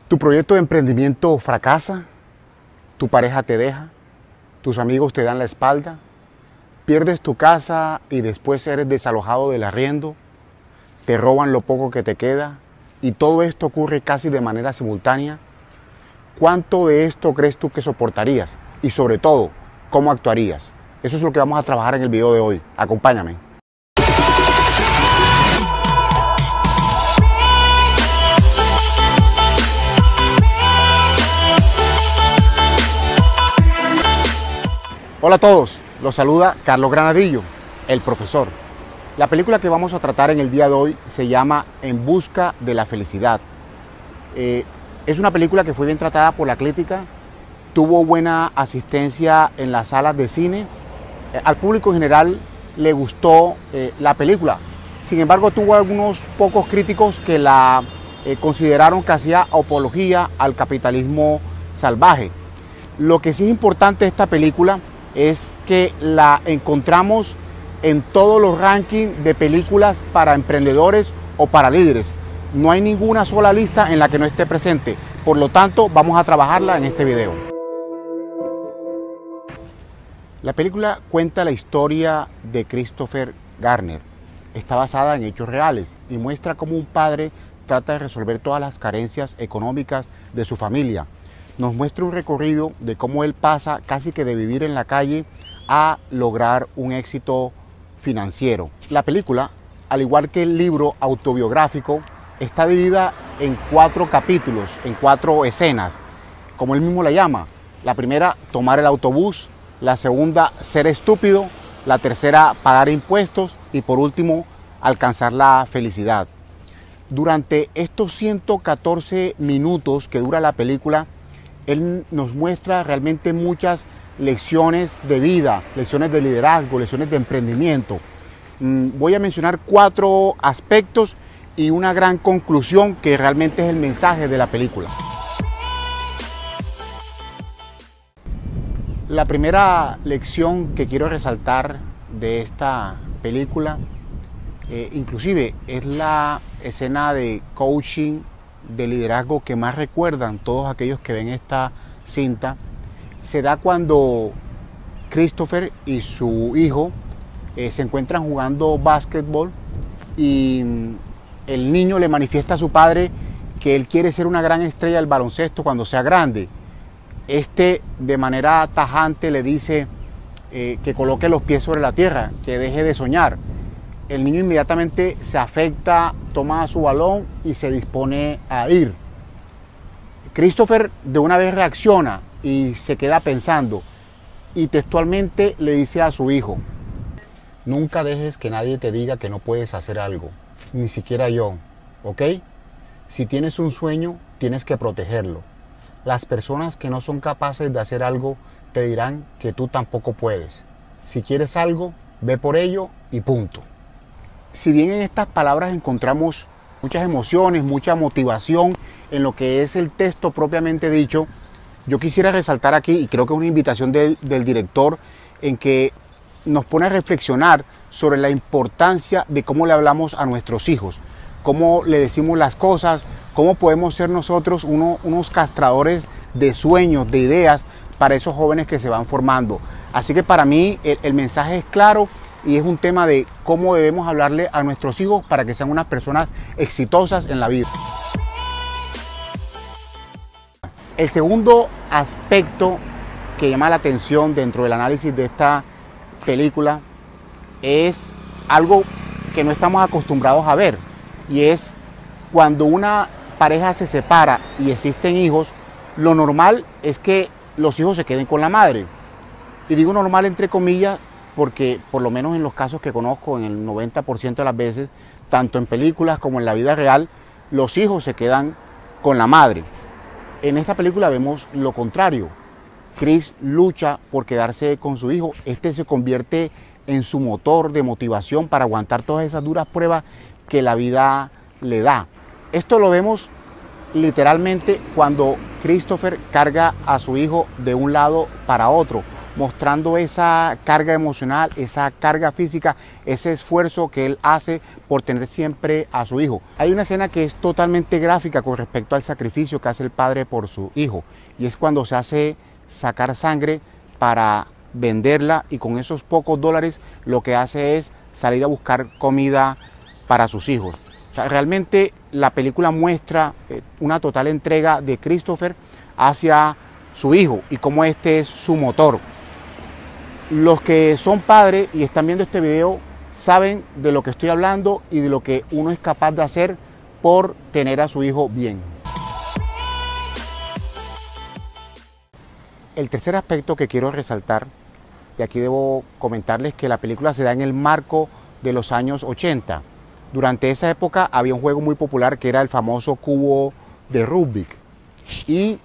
Tu proyecto de emprendimiento fracasa, tu pareja te deja, tus amigos te dan la espalda, pierdes tu casa y después eres desalojado del arriendo, te roban lo poco que te queda y todo esto ocurre casi de manera simultánea. ¿Cuánto de esto crees tú que soportarías? Y sobre todo, ¿cómo actuarías? Eso es lo que vamos a trabajar en el video de hoy. Acompáñame. Hola a todos, los saluda Carlos Granadillo, el profesor. La película que vamos a tratar en el día de hoy se llama En busca de la felicidad. Es una película que fue bien tratada por la crítica, tuvo buena asistencia en las salas de cine, al público en general le gustó la película. Sin embargo, tuvo algunos pocos críticos que la consideraron que hacía apología al capitalismo salvaje. Lo que sí es importante de esta película es que la encontramos en todos los rankings de películas para emprendedores o para líderes. No hay ninguna sola lista en la que no esté presente. Por lo tanto, vamos a trabajarla en este video. La película cuenta la historia de Christopher Garner. Está basada en hechos reales y muestra cómo un padre trata de resolver todas las carencias económicas de su familia. Nos muestra un recorrido de cómo él pasa casi que de vivir en la calle a lograr un éxito financiero. La película, al igual que el libro autobiográfico, está dividida en 4 capítulos, en 4 escenas, como él mismo la llama. La primera, tomar el autobús; la segunda, ser estúpido; la tercera, pagar impuestos; y por último, alcanzar la felicidad. Durante estos 114 minutos que dura la película, él nos muestra realmente muchas lecciones de vida, lecciones de liderazgo, lecciones de emprendimiento. Voy a mencionar 4 aspectos y una gran conclusión que realmente es el mensaje de la película. La primera lección que quiero resaltar de esta película, inclusive es la escena de coaching, de liderazgo que más recuerdan todos aquellos que ven esta cinta. Se da cuando Christopher y su hijo se encuentran jugando básquetbol y el niño le manifiesta a su padre que él quiere ser una gran estrella del baloncesto cuando sea grande. Este, de manera tajante, le dice que coloque los pies sobre la tierra, que deje de soñar. El niño inmediatamente se afecta, toma su balón y se dispone a ir. Christopher de una vez reacciona y se queda pensando y textualmente le dice a su hijo: nunca dejes que nadie te diga que no puedes hacer algo, ni siquiera yo, ¿ok? Si tienes un sueño, tienes que protegerlo. Las personas que no son capaces de hacer algo te dirán que tú tampoco puedes. Si quieres algo, ve por ello y punto. Si bien en estas palabras encontramos muchas emociones, mucha motivación en lo que es el texto propiamente dicho, yo quisiera resaltar aquí, y creo que es una invitación del director, en que nos pone a reflexionar sobre la importancia de cómo le hablamos a nuestros hijos, cómo le decimos las cosas, cómo podemos ser nosotros unos castradores de sueños, de ideas para esos jóvenes que se van formando. Así que para mí el mensaje es claro y es un tema de cómo debemos hablarle a nuestros hijos para que sean unas personas exitosas en la vida. El segundo aspecto que llama la atención dentro del análisis de esta película es algo que no estamos acostumbrados a ver, y es cuando una pareja se separa y existen hijos, lo normal es que los hijos se queden con la madre. Y digo normal entre comillas porque por lo menos en los casos que conozco, en el 90% de las veces, tanto en películas como en la vida real, los hijos se quedan con la madre. En esta película vemos lo contrario. Chris lucha por quedarse con su hijo. Este se convierte en su motor de motivación para aguantar todas esas duras pruebas que la vida le da. Esto lo vemos literalmente cuando Christopher carga a su hijo de un lado para otro, mostrando esa carga emocional, esa carga física, ese esfuerzo que él hace por tener siempre a su hijo. Hay una escena que es totalmente gráfica con respecto al sacrificio que hace el padre por su hijo, y es cuando se hace sacar sangre para venderla, y con esos pocos dólares lo que hace es salir a buscar comida para sus hijos. O sea, realmente la película muestra una total entrega de Christopher hacia su hijo y cómo este es su motor. Los que son padres y están viendo este video saben de lo que estoy hablando y de lo que uno es capaz de hacer por tener a su hijo bien. El tercer aspecto que quiero resaltar, y aquí debo comentarles que la película se da en el marco de los años 80. Durante esa época había un juego muy popular que era el famoso cubo de Rubik. Y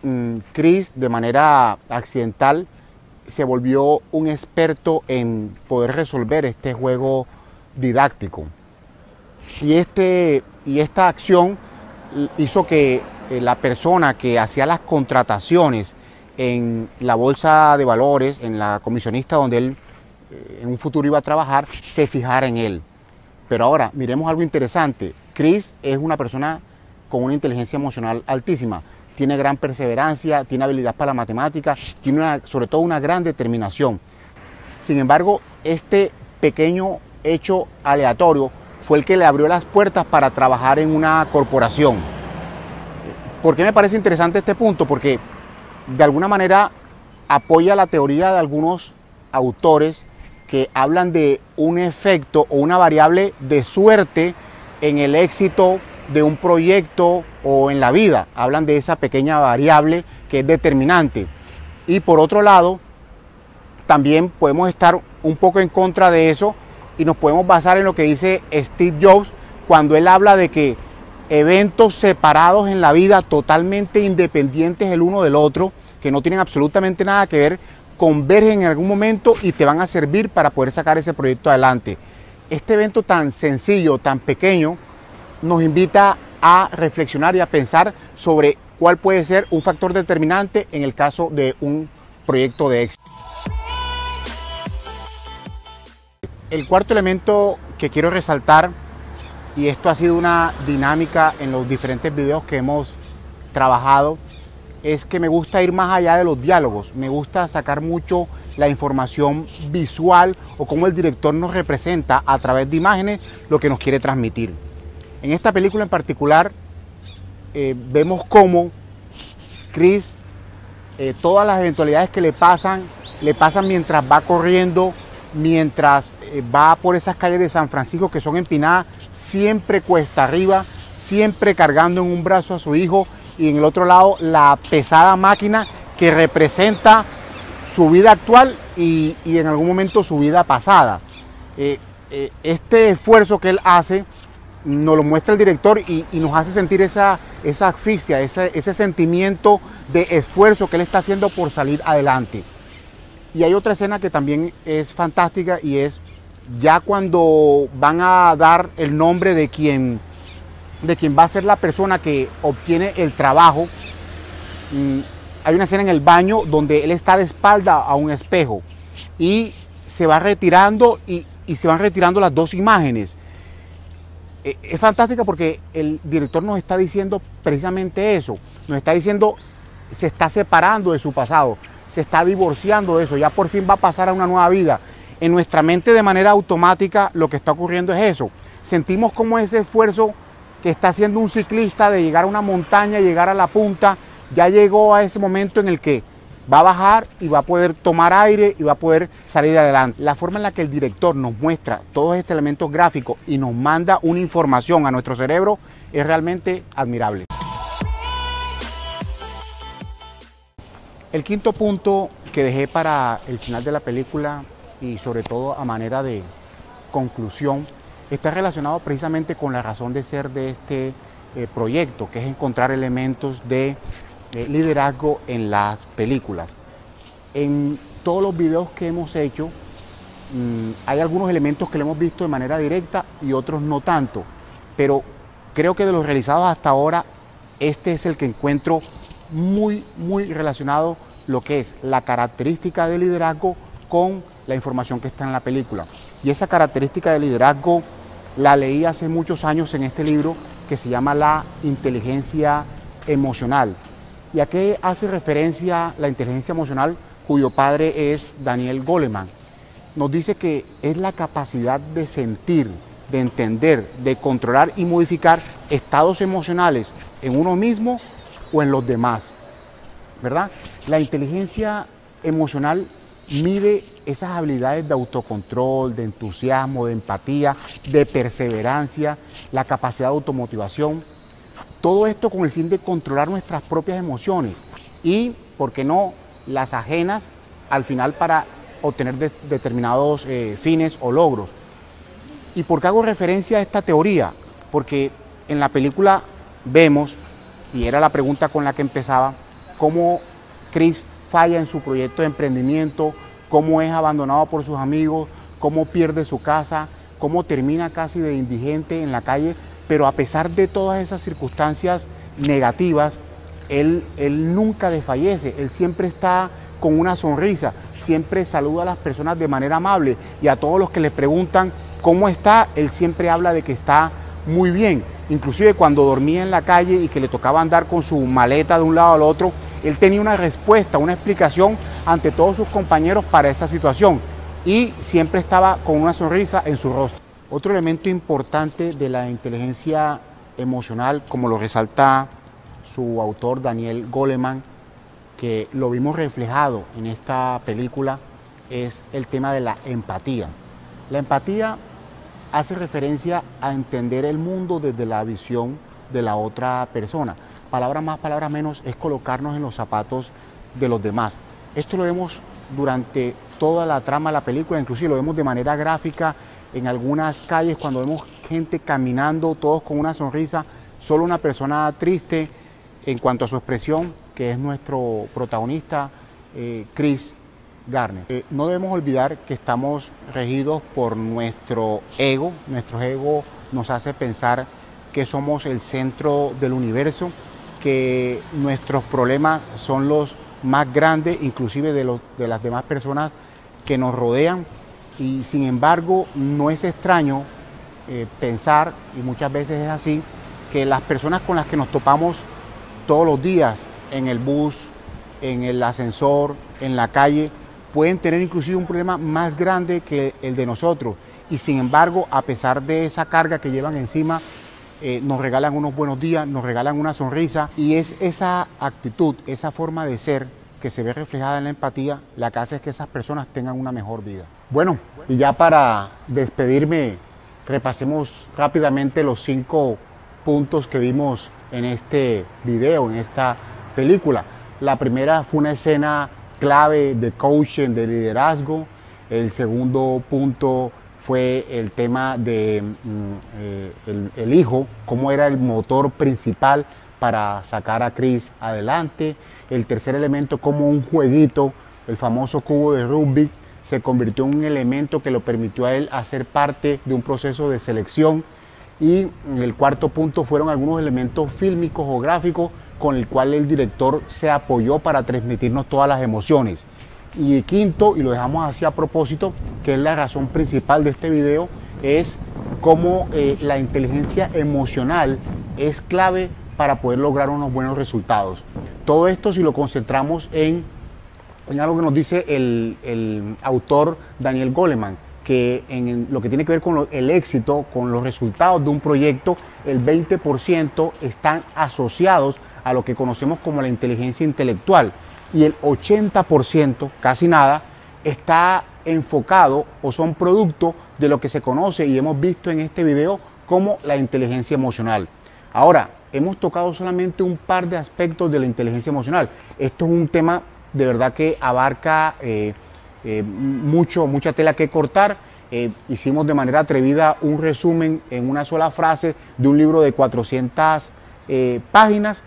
Chris, de manera accidental, se volvió un experto en poder resolver este juego didáctico. Y esta acción hizo que la persona que hacía las contrataciones en la bolsa de valores, en la comisionista donde él en un futuro iba a trabajar, se fijara en él. Pero ahora, miremos algo interesante. Chris es una persona con una inteligencia emocional altísima. Tiene gran perseverancia, tiene habilidad para la matemática, tiene sobre todo una gran determinación. Sin embargo, este pequeño hecho aleatorio fue el que le abrió las puertas para trabajar en una corporación. ¿Por qué me parece interesante este punto? Porque de alguna manera apoya la teoría de algunos autores que hablan de un efecto o una variable de suerte en el éxito de un proyecto o en la vida. Hablan de esa pequeña variable que es determinante. Y por otro lado, también podemos estar un poco en contra de eso y nos podemos basar en lo que dice Steve Jobs cuando él habla de que eventos separados en la vida, totalmente independientes el uno del otro, que no tienen absolutamente nada que ver, convergen en algún momento y te van a servir para poder sacar ese proyecto adelante. Este evento tan sencillo, tan pequeño, nos invita a reflexionar y a pensar sobre cuál puede ser un factor determinante en el caso de un proyecto de éxito. El cuarto elemento que quiero resaltar, y esto ha sido una dinámica en los diferentes videos que hemos trabajado, es que me gusta ir más allá de los diálogos. Me gusta sacar mucho la información visual o cómo el director nos representa a través de imágenes lo que nos quiere transmitir. En esta película en particular vemos cómo Chris, todas las eventualidades que le pasan mientras va corriendo, mientras va por esas calles de San Francisco que son empinadas, siempre cuesta arriba, siempre cargando en un brazo a su hijo y en el otro lado la pesada máquina que representa su vida actual y en algún momento su vida pasada. Este esfuerzo que él hace nos lo muestra el director y nos hace sentir esa asfixia, ese sentimiento de esfuerzo que él está haciendo por salir adelante. Y hay otra escena que también es fantástica y es ya cuando van a dar el nombre de quien va a ser la persona que obtiene el trabajo. Hay una escena en el baño donde él está de espalda a un espejo y se va retirando y se van retirando las dos imágenes. Es fantástica porque el director nos está diciendo precisamente eso, nos está diciendo, se está separando de su pasado, se está divorciando de eso, ya por fin va a pasar a una nueva vida. En nuestra mente de manera automática lo que está ocurriendo es eso, sentimos como ese esfuerzo que está haciendo un ciclista de llegar a una montaña, llegar a la punta, ya llegó a ese momento en el que va a bajar y va a poder tomar aire y va a poder salir adelante. La forma en la que el director nos muestra todos estos elementos gráficos y nos manda una información a nuestro cerebro es realmente admirable. El quinto punto que dejé para el final de la película y sobre todo a manera de conclusión está relacionado precisamente con la razón de ser de este proyecto, que es encontrar elementos de liderazgo en las películas. En todos los videos que hemos hecho hay algunos elementos que le hemos visto de manera directa y otros no tanto, pero creo que de los realizados hasta ahora este es el que encuentro muy relacionado lo que es la característica de liderazgo con la información que está en la película. Y esa característica de liderazgo la leí hace muchos años en este libro que se llama La inteligencia emocional. ¿Y a qué hace referencia la inteligencia emocional, cuyo padre es Daniel Goleman? Nos dice que es la capacidad de sentir, de entender, de controlar y modificar estados emocionales en uno mismo o en los demás, ¿verdad? La inteligencia emocional mide esas habilidades de autocontrol, de entusiasmo, de empatía, de perseverancia, la capacidad de automotivación. Todo esto con el fin de controlar nuestras propias emociones y, ¿por qué no?, las ajenas al final para obtener determinados fines o logros. ¿Y por qué hago referencia a esta teoría? Porque en la película vemos, y era la pregunta con la que empezaba, cómo Chris falla en su proyecto de emprendimiento, cómo es abandonado por sus amigos, cómo pierde su casa, cómo termina casi de indigente en la calle, pero a pesar de todas esas circunstancias negativas, él nunca desfallece, él siempre está con una sonrisa, siempre saluda a las personas de manera amable y a todos los que le preguntan cómo está, él siempre habla de que está muy bien. Inclusive cuando dormía en la calle y que le tocaba andar con su maleta de un lado al otro, él tenía una respuesta, una explicación ante todos sus compañeros para esa situación y siempre estaba con una sonrisa en su rostro. Otro elemento importante de la inteligencia emocional, como lo resalta su autor Daniel Goleman, que lo vimos reflejado en esta película, es el tema de la empatía. La empatía hace referencia a entender el mundo desde la visión de la otra persona. Palabras más, palabras menos, es colocarnos en los zapatos de los demás. Esto lo vemos durante toda la trama de la película, inclusive lo vemos de manera gráfica en algunas calles cuando vemos gente caminando, todos con una sonrisa, solo una persona triste en cuanto a su expresión, que es nuestro protagonista, Chris Garner. No debemos olvidar que estamos regidos por nuestro ego. Nuestro ego nos hace pensar que somos el centro del universo, que nuestros problemas son los más grandes, inclusive de las demás personas que nos rodean. Y sin embargo, no es extraño pensar, y muchas veces es así, que las personas con las que nos topamos todos los días en el bus, en el ascensor, en la calle, pueden tener inclusive un problema más grande que el de nosotros. Y sin embargo, a pesar de esa carga que llevan encima, nos regalan unos buenos días, nos regalan una sonrisa. Y es esa actitud, esa forma de ser que se ve reflejada en la empatía, la que hace es que esas personas tengan una mejor vida. Bueno, y ya para despedirme, repasemos rápidamente los 5 puntos que vimos en este video, en esta película. La primera fue una escena clave de coaching, de liderazgo. El segundo punto fue el tema de el hijo, cómo era el motor principal para sacar a Chris adelante. El tercer elemento, como un jueguito, el famoso cubo de Rubik, se convirtió en un elemento que lo permitió a él hacer parte de un proceso de selección. Y el cuarto punto fueron algunos elementos fílmicos o gráficos con el cual el director se apoyó para transmitirnos todas las emociones. Y el quinto, y lo dejamos así a propósito, que es la razón principal de este video, es cómo la inteligencia emocional es clave para poder lograr unos buenos resultados. Todo esto si lo concentramos en algo que nos dice el autor Daniel Goleman, que en lo que tiene que ver con el éxito, con los resultados de un proyecto, el 20% están asociados a lo que conocemos como la inteligencia intelectual y el 80%, casi nada, está enfocado o son producto de lo que se conoce y hemos visto en este video como la inteligencia emocional. Ahora, hemos tocado solamente un par de aspectos de la inteligencia emocional. Esto es un tema de verdad que abarca mucha tela que cortar. Hicimos de manera atrevida un resumen en una sola frase de un libro de 400 páginas,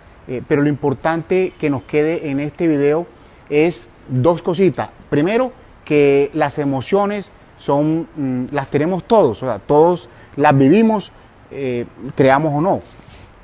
pero lo importante que nos quede en este video es 2 cositas. Primero, que las emociones las tenemos todos, o sea, todos las vivimos, creamos o no.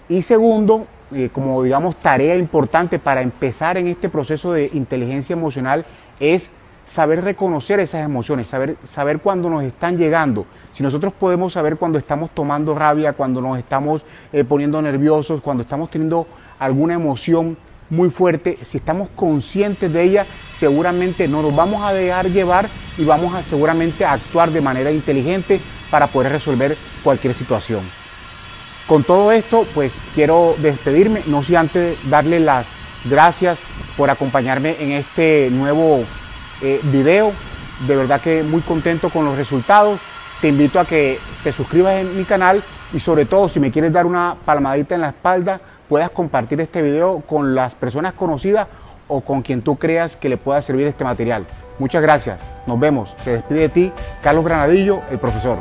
Y segundo, como digamos tarea importante para empezar en este proceso de inteligencia emocional es saber reconocer esas emociones, saber cuando nos están llegando. Si nosotros podemos saber cuando estamos tomando rabia, cuando nos estamos poniendo nerviosos, cuando estamos teniendo alguna emoción muy fuerte, si estamos conscientes de ella, seguramente no nos vamos a dejar llevar y vamos a seguramente a actuar de manera inteligente para poder resolver cualquier situación. Con todo esto, pues quiero despedirme, no sin antes darle las gracias por acompañarme en este nuevo video. De verdad que muy contento con los resultados. Te invito a que te suscribas en mi canal y sobre todo si me quieres dar una palmadita en la espalda, puedas compartir este video con las personas conocidas o con quien tú creas que le pueda servir este material. Muchas gracias. Nos vemos. Se despide de ti, Carlos Granadillo, el profesor.